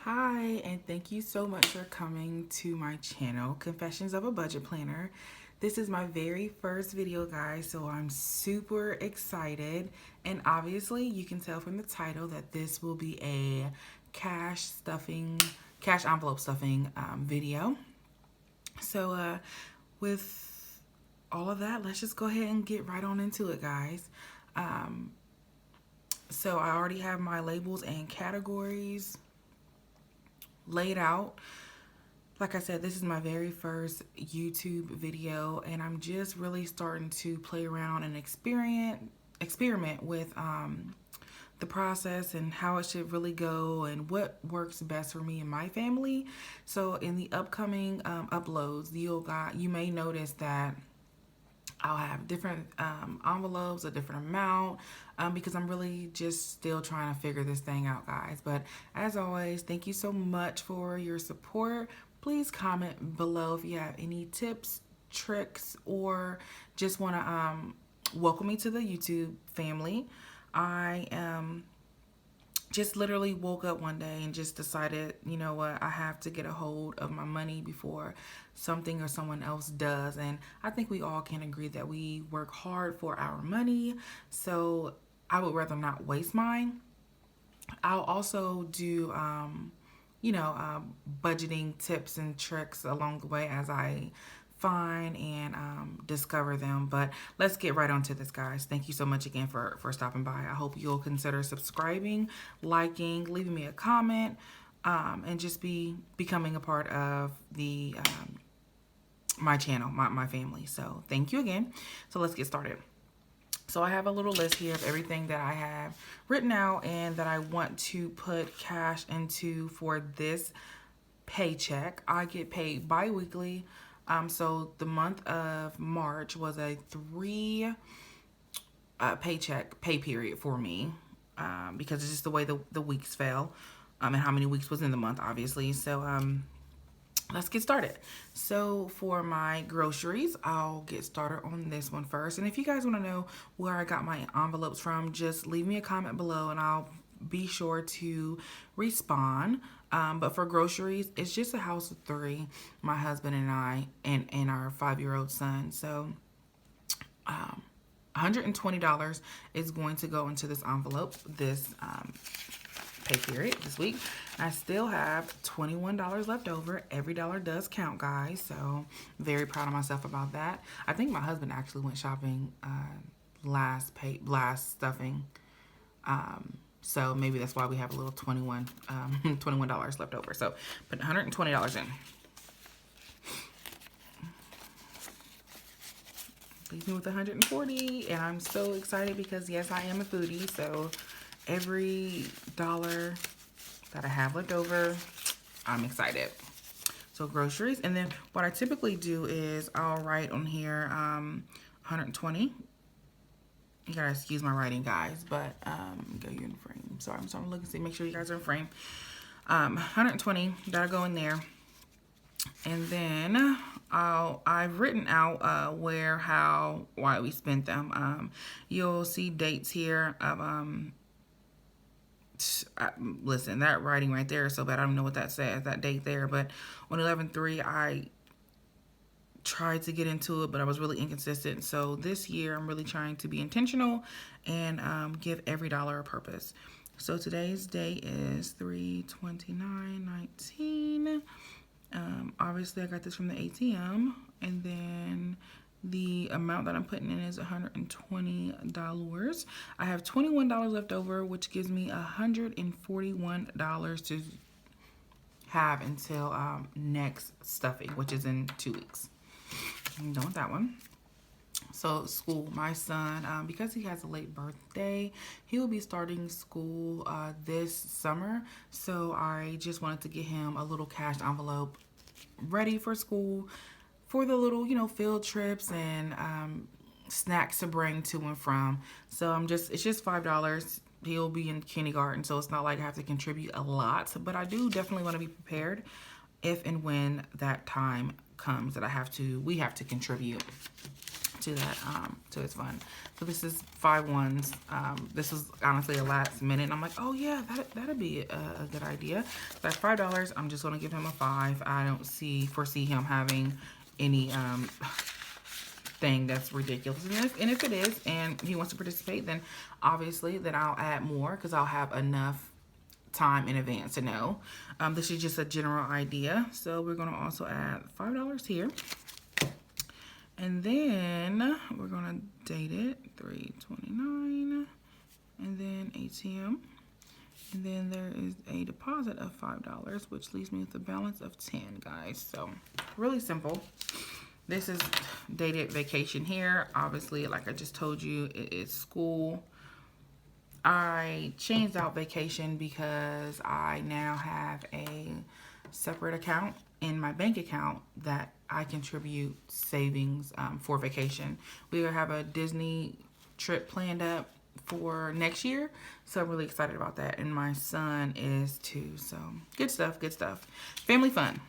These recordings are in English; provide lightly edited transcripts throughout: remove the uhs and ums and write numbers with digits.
Hi, and thank you so much for coming to my channel, Confessions of a Budget Planner. This is my very first video, guys, so I'm super excited. And obviously, you can tell from the title that this will be a cash envelope stuffing video. So, with all of that, let's just go ahead and get right on into it, guys. So I already have my labels and categories laid out. Like I said, this is my very first YouTube video, and I'm just really starting to play around and experiment with the process and how it should really go and what works best for me and my family. So in the upcoming uploads, you may notice that I'll have different envelopes, a different amount, because I'm really just still trying to figure this thing out, guys. But as always, thank you so much for your support. Please comment below if you have any tips, tricks, or just want to welcome me to the YouTube family. I just literally woke up one day and just decided, you know what, I have to get a hold of my money before something or someone else does. And I think we all can agree that we work hard for our money, so I would rather not waste mine. I'll also do budgeting tips and tricks along the way as I find and discover them. But let's get right onto this, guys. Thank you so much again for stopping by. I hope you'll consider subscribing, liking, leaving me a comment, and just becoming a part of the my channel, my family. So thank you again. So let's get started. So I have a little list here of everything that I have written out and that I want to put cash into for this paycheck. I get paid bi-weekly. So the month of March was a 3 pay period for me, because it's just the way the weeks fell, and how many weeks was in the month, obviously. So let's get started. So for my groceries, I'll get started on this one first. And if you guys want to know where I got my envelopes from, just leave me a comment below and I'll be sure to respond. But for groceries, it's just a house of 3, my husband and I, and our 5-year-old son. So $120 is going to go into this envelope this pay period this week. I still have $21 left over. Every dollar does count, guys, so very proud of myself about that. I think my husband actually went shopping last stuffing, so maybe that's why we have a little $21 left over. So put $120 in. Leaves me with 140, and I'm so excited because yes, I am a foodie, so every dollar that I have left over, I'm excited. So groceries, and then what I typically do is I'll write on here 120. You gotta excuse my writing, guys, but go you in frame. Sorry, I'm starting to look and see, make sure you guys are in frame. 120 that'll go in there, and then I've written out where, how, why we spent them. You'll see dates here of listen, that writing right there is so bad. I don't know what that says, that date there. But on 11/3, I tried to get into it, but I was really inconsistent. So this year, I'm really trying to be intentional and give every dollar a purpose. So today's date is 3/29/19. Obviously, I got this from the ATM, and then the amount that I'm putting in is $120. I have $21 left over, which gives me $141 to have until next stuffing, which is in 2 weeks. I'm done with that one. So school, my son, because he has a late birthday, he will be starting school this summer. So I just wanted to get him a little cash envelope ready for school, for the little, field trips and snacks to bring to and from. So it's just $5. He'll be in kindergarten, so it's not like I have to contribute a lot, but I do definitely want to be prepared if and when that time comes that we have to contribute to that to his fund. So this is 5 ones. This was honestly a last minute. And I'm like, oh yeah, that'd be a good idea. So that's $5. I'm just gonna give him a 5. I don't foresee him having any thing that's ridiculous. And if it is, and he wants to participate, then obviously then I'll add more because I'll have enough time in advance to know. This is just a general idea. So we're gonna also add $5 here. And then we're gonna date it 3/29, and then ATM, and then there is a deposit of $5, which leaves me with a balance of 10, guys. So really simple. This is dated vacation here. Obviously, like I just told you, it is school. I changed out vacation because I now have a separate account in my bank account that I contribute savings for vacation. We have a Disney trip planned up for next year, so I'm really excited about that, and my son is too. So good stuff, good stuff. Family fun.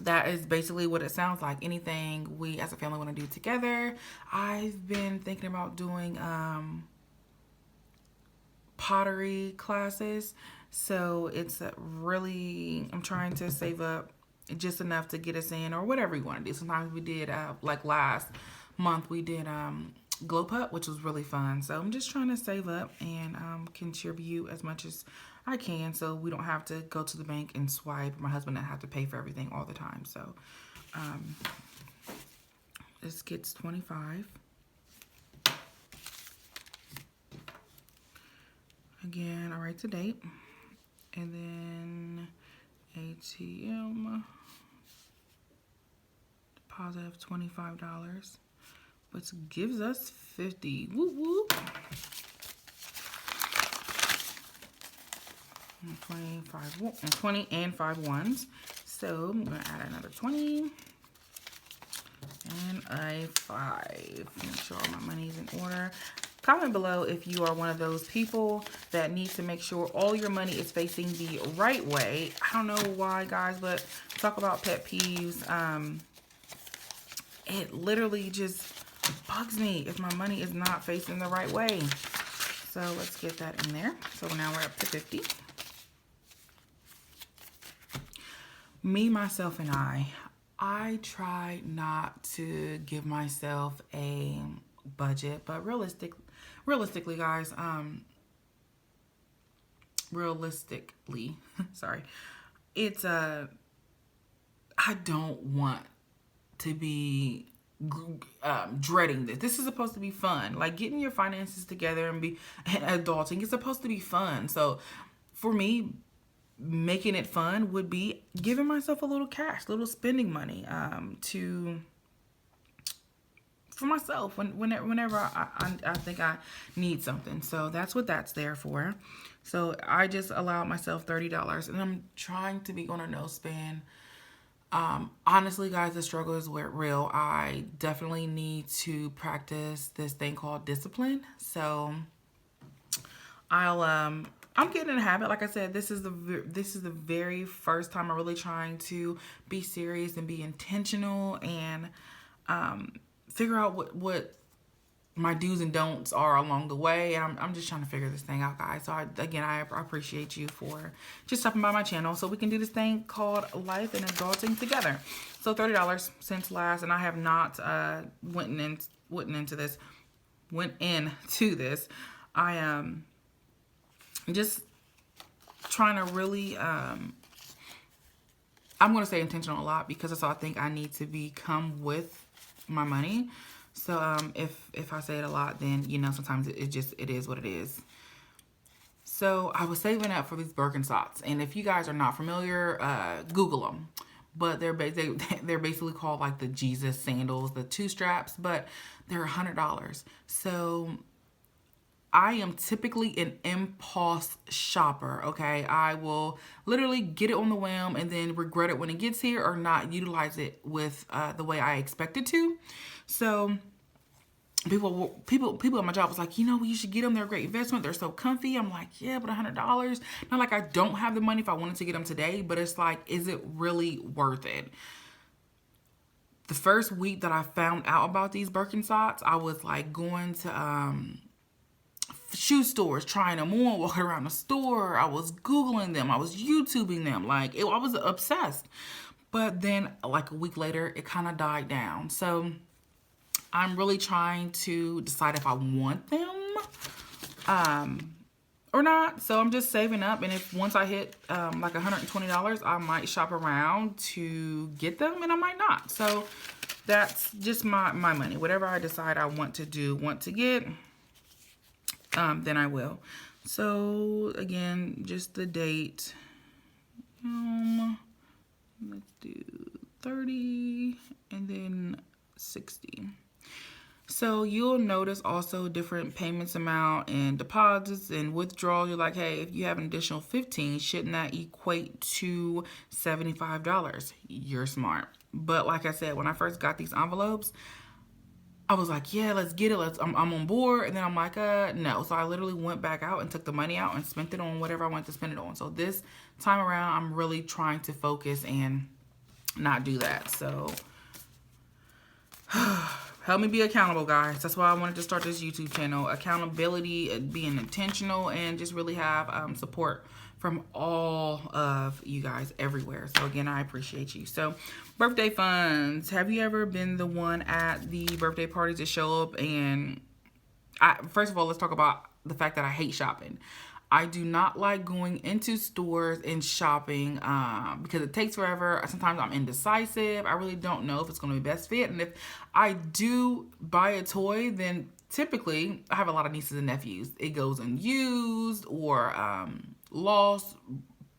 That is basically what it sounds like. Anything we as a family want to do together. I've been thinking about doing pottery classes, so it's really, I'm trying to save up just enough to get us in, or whatever you want to do. Sometimes we did like last month we did glow putt, which was really fun. So I'm just trying to save up and contribute as much as I can, so we don't have to go to the bank and swipe. My husband and I have to pay for everything all the time. So this gets 25. Again, I write the date, and then ATM deposit of $25, which gives us 50. Whoop whoop. 20 and 5 ones. So I'm gonna add another 20 and a 5. Make sure all my money's in order. Comment below if you are one of those people that needs to make sure all your money is facing the right way. I don't know why, guys, but talk about pet peeves. It literally just bugs me if my money is not facing the right way. So let's get that in there. So now we're up to 50. Me, myself, and I try not to give myself a budget, but realistically, guys, sorry, it's I don't want to be dreading this. This is supposed to be fun. Like, getting your finances together and adulting is supposed to be fun. So for me, making it fun would be giving myself a little cash, little spending money for myself whenever I think I need something. So that's what that's there for. So I just allowed myself $30, and I'm trying to be on a no spend. Honestly, guys, the struggle is real. I definitely need to practice this thing called discipline. So I'm getting in a habit. Like I said, this is the very first time I'm really trying to be serious and be intentional and figure out what my do's and don'ts are along the way. And I'm just trying to figure this thing out, guys. So I appreciate you for just stopping by my channel so we can do this thing called life and adulting together. So $30 since last, and I have not went into this. I am just trying to really I'm going to say intentional a lot, because that's all I think I need to become with my money. So if I say it a lot, then sometimes it is what it is. So I was saving up for these Birkenstocks, and if you guys are not familiar, Google them. But they're basically called like the Jesus sandals, the 2 straps, but they're $100. So I am typically an impulse shopper, okay? I will literally get it on the whim and then regret it when it gets here, or not utilize it with the way I expect it to. So people at my job was like, you should get them. They're a great investment. They're so comfy. I'm like, yeah, but $100. Not like I don't have the money if I wanted to get them today, but it's like, is it really worth it? the first week that I found out about these Birkenstocks, I was like going to shoe stores, trying them on, walking around the store. I was Googling them. I was YouTubing them. Like, I was obsessed. But then like a week later, it kind of died down. So I'm really trying to decide if I want them or not. So I'm just saving up. And if once I hit like $120, I might shop around to get them, and I might not. So that's just my money. Whatever I decide I want to do, want to get, then I will. So again, just the date. Let's do 30 and then 60. So you'll notice also different payments amount and deposits and withdrawals. You're like, hey, if you have an additional 15, shouldn't that equate to $75? You're smart. But like I said, when I first got these envelopes, I was like, yeah, let's get it. I'm on board. And then I'm like, no. So I literally went back out and took the money out and spent it on whatever I wanted to spend it on. So this time around, I'm really trying to focus and not do that. So help me be accountable, guys. That's why I wanted to start this YouTube channel. Accountability, being intentional, and just really have support from all of you guys everywhere. So again, I appreciate you. So birthday funds. Have you ever been the one at the birthday parties to show up? And first of all, let's talk about the fact that I hate shopping. I do not like going into stores and shopping because it takes forever. Sometimes I'm indecisive. I really don't know if it's going to be best fit. And if I do buy a toy, then typically I have a lot of nieces and nephews. It goes unused or lost,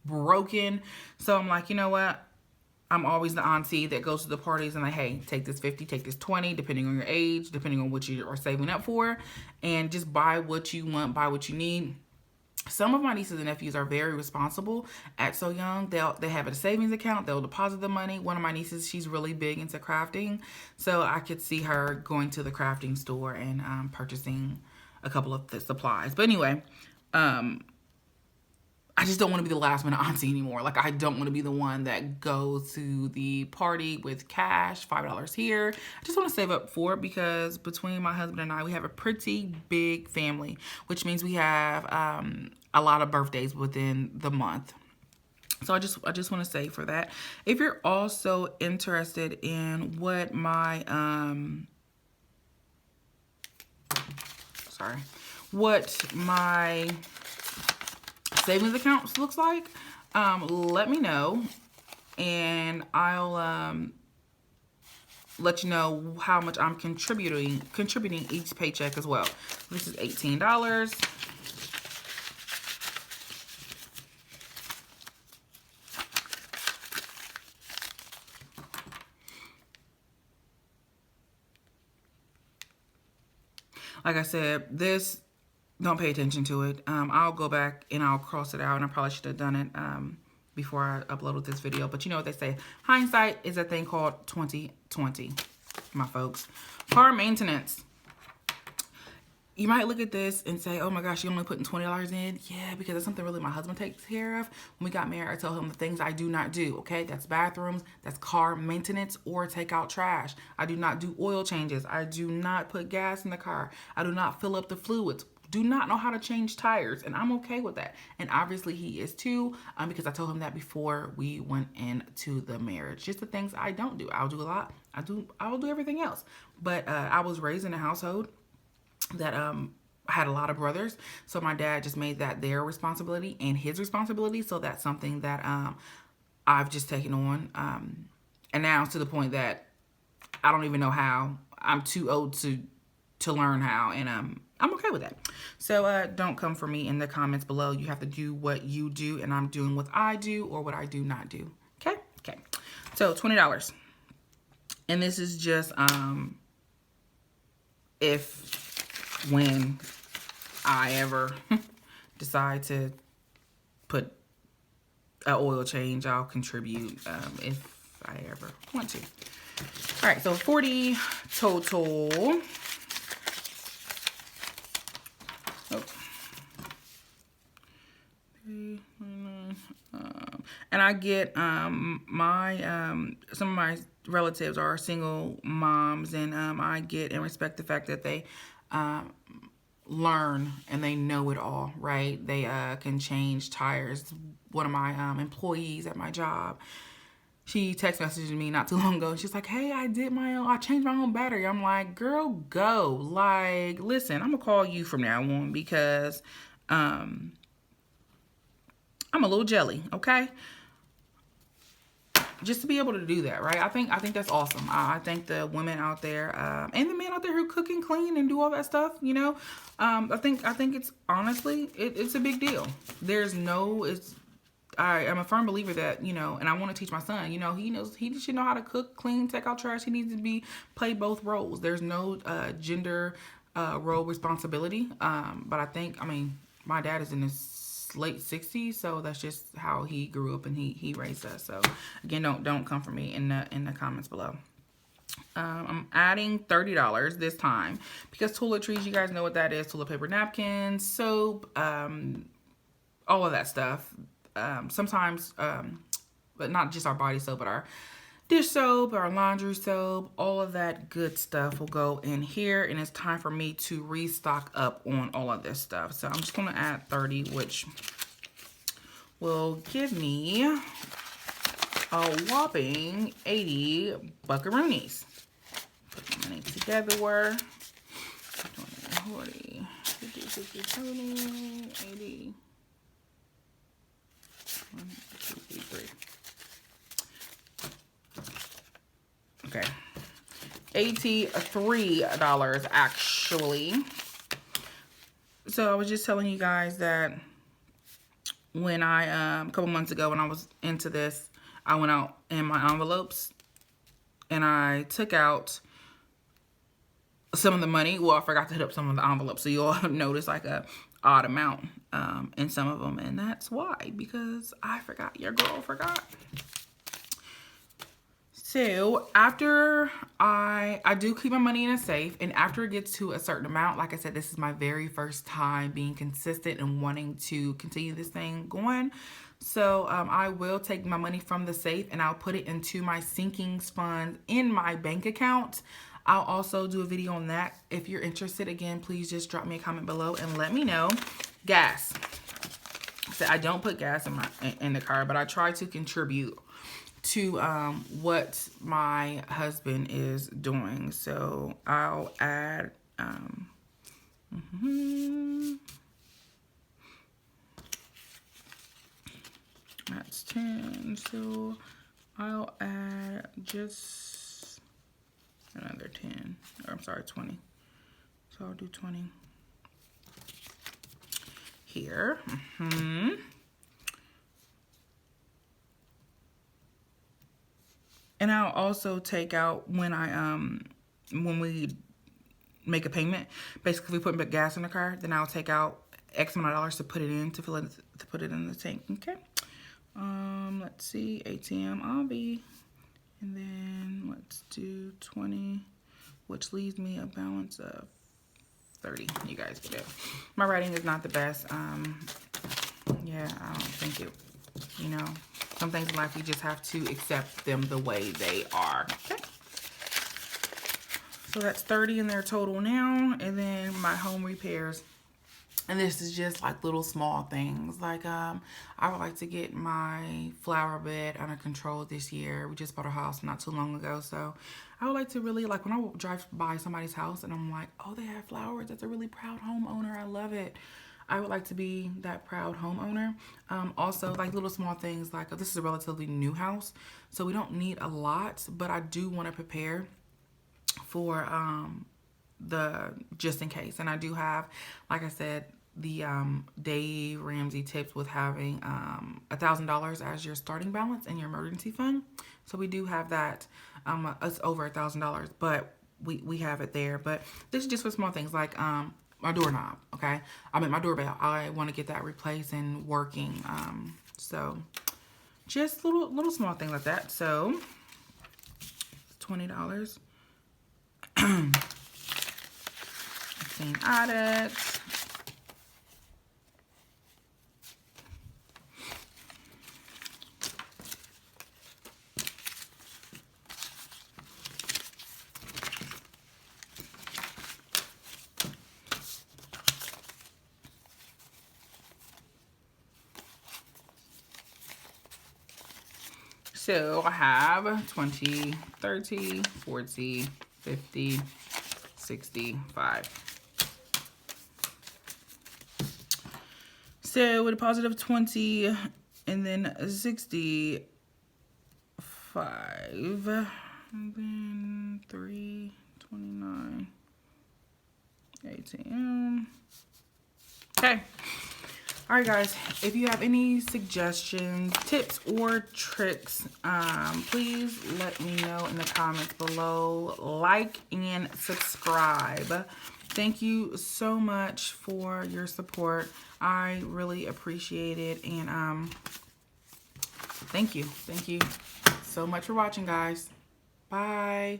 broken. So I'm like, you know what? I'm always the auntie that goes to the parties and like, hey, take this 50, take this 20, depending on your age, depending on what you are saving up for, and just buy what you want, buy what you need. Some of my nieces and nephews are very responsible at so young. They have a savings account. They'll deposit the money. One of my nieces, she's really big into crafting. So I could see her going to the crafting store and purchasing a couple of the supplies. But anyway, I just don't want to be the last minute auntie anymore. Like, I don't want to be the one that goes to the party with cash, $5 here. I just want to save up for it because between my husband and I, we have a pretty big family, which means we have a lot of birthdays within the month. So I just want to save for that. If you're also interested in what my savings accounts looks like, let me know, and I'll let you know how much I'm contributing each paycheck as well. This is $18. Like I said, this, don't pay attention to it. I'll go back and I'll cross it out, and I probably should have done it before I uploaded this video. But you know what they say, hindsight is a thing called 2020, my folks. Car maintenance. You might look at this and say, oh my gosh, you only putting $20 in? Yeah, because that's something really my husband takes care of. When we got married, I told him the things I do not do, okay? That's bathrooms, that's car maintenance, or take out trash. I do not do oil changes. I do not put gas in the car. I do not fill up the fluids. Do not know how to change tires, and I'm okay with that. And obviously he is too, because I told him that before we went into the marriage. Just the things I don't do. I'll do a lot. I'll do everything else. But I was raised in a household that had a lot of brothers, so my dad just made that their responsibility and his responsibility. So that's something that I've just taken on, and now it's to the point that I don't even know how. I'm too old to learn how, and I'm okay with that. So don't come for me in the comments below. You have to do what you do, and I'm doing what I do or what I do not do. Okay. So $20, and this is just when I ever decide to put an oil change, I'll contribute if I ever want to. All right, so 40 total. Oh. And I get my some of my relatives are single moms, and I get and respect the fact that they learn and they know it all, right? They can change tires. One of my employees at my job, she text messaged me not too long ago, and she's like, "Hey, I changed my own battery." I'm like, "Girl, go!" Like, listen, I'm gonna call you from now on because I'm a little jelly, okay? Just to be able to do that, right? I think that's awesome. I think the women out there and the men out there who cook and clean and do all that stuff, you know, I think it's honestly it's a big deal. I am a firm believer that, you know, and I want to teach my son, you know, he should know how to cook, clean, take out trash. He needs to play both roles. There's no gender role responsibility. But I mean, my dad is in his late 60s, so that's just how he grew up and he raised us. So again, don't come for me in the comments below. I'm adding $30 this time because toiletries, you guys know what that is: toilet paper, napkins, soap, all of that stuff. Sometimes, but not just our body soap, but our dish soap, our laundry soap, all of that good stuff will go in here, and it's time for me to restock up on all of this stuff. So I'm just going to add 30, which will give me a whopping 80 buckaroonies. Put the money together. 40, 50, 60, 70, 80. 1, 2, 3. Okay, $83 actually. So I was just telling you guys that when I a couple months ago when I was into this, I went out in my envelopes and I took out some of the money. Well, I forgot to hit up some of the envelopes, so you'll notice like a odd amount in some of them, and that's why, because I forgot. Your girl forgot. So after I do keep my money in a safe, and after it gets to a certain amount, like I said, this is my very first time being consistent and wanting to continue this thing going. So I will take my money from the safe and I'll put it into my sinking fund in my bank account. I'll also do a video on that. If you're interested, again, please just drop me a comment below and let me know. Gas. So I don't put gas in the car, but I try to contribute to what my husband is doing. So I'll add that's 10. So I'll add just another 10, or I'm sorry, 20. So I'll do 20 here. And I'll also take out when we make a payment. Basically, if we put gas in the car, then I'll take out X amount of dollars to put it in, to put it in the tank. Okay. Let's see, ATM Obby, and then let's do 20, which leaves me a balance of 30. You guys get it. My writing is not the best. Yeah, I don't think it. You know, some things in life, you just have to accept them the way they are. Okay. So that's 30 in there total now. And then my home repairs. And this is just like little small things. Like, I would like to get my flower bed under control this year. We just bought a house not too long ago. So I would like to really, like, when I drive by somebody's house and I'm like, oh, they have flowers. That's a really proud homeowner. I love it. I would like to be that proud homeowner. Also, like little small things, like this is a relatively new house, so we don't need a lot, but I do want to prepare for the just in case. And I do have, like I said, the Dave Ramsey tips with having $1,000 as your starting balance in your emergency fund. So we do have that. It's over $1,000, but we have it there. But this is just for small things like my doorknob, okay? I mean, my doorbell. I want to get that replaced and working. So just little small things like that. So $20. Same audit. So I have 20, 30, 40, 50, 65. So with a positive 20 and then 65, and then 3, 29, 18. Okay. All right, guys, if you have any suggestions, tips, or tricks, please let me know in the comments below. Like and subscribe. Thank you so much for your support. I really appreciate it. And thank you. Thank you so much for watching, guys. Bye.